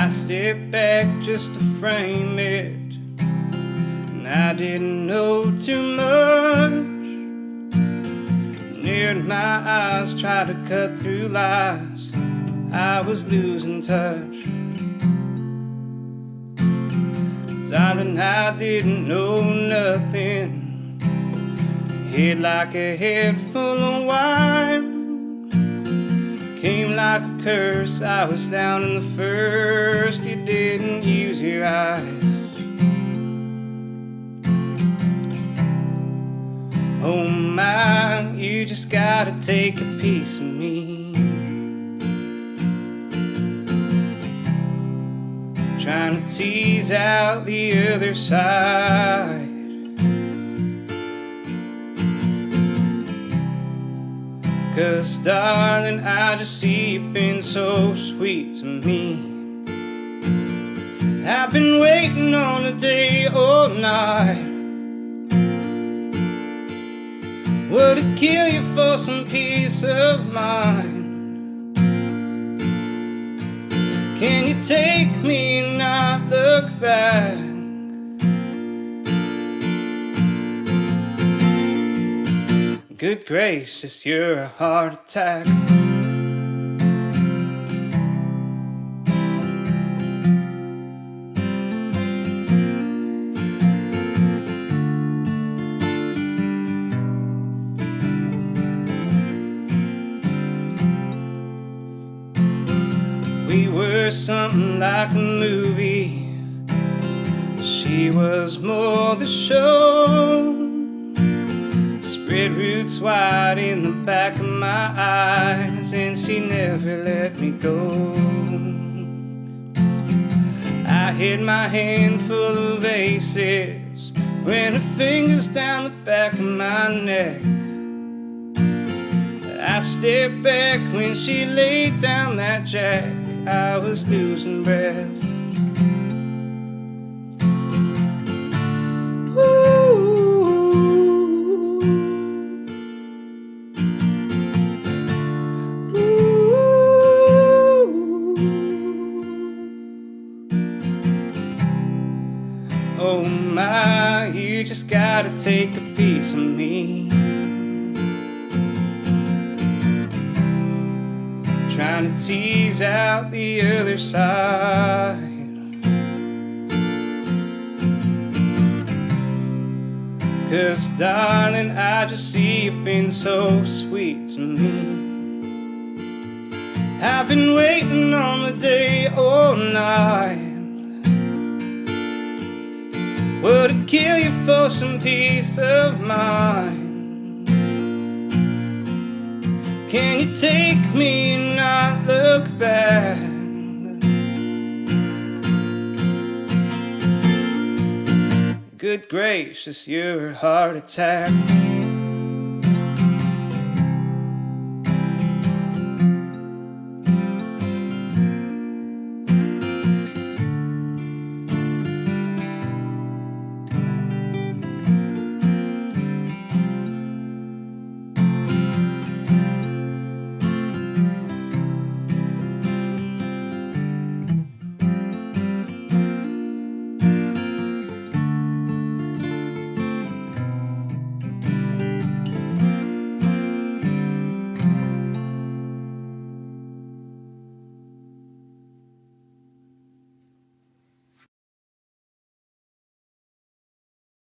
I stepped back just to frame it, and I didn't know too much. Neared my eyes, tried to cut through lies. I was losing touch. Darling, I didn't know nothing. Hit like a head full of wine. Came like a curse, I was down in the first. You didn't use your eyes. Oh my, you just gotta take a piece of me. Trying to tease out the other side. Cause darling, I just see you've been so sweet to me. I've been waiting on the day all night. Would it kill you for some peace of mind? Can you take me and not look back? Good gracious, you're a heart attack. We were something like a movie. She was more the show. Spread roots wide in the back of my eyes, and she never let me go. I hid my hand full of aces, ran her fingers down the back of my neck. I stepped back when she laid down that jack. I was losing breath. Oh my, you just gotta take a piece of me. Trying to tease out the other side. Cause darling, I just see you've been so sweet to me. I've been waiting on the day all night. Would it kill you for some peace of mind? Can you take me and not look back? Good gracious, you're a heart attack.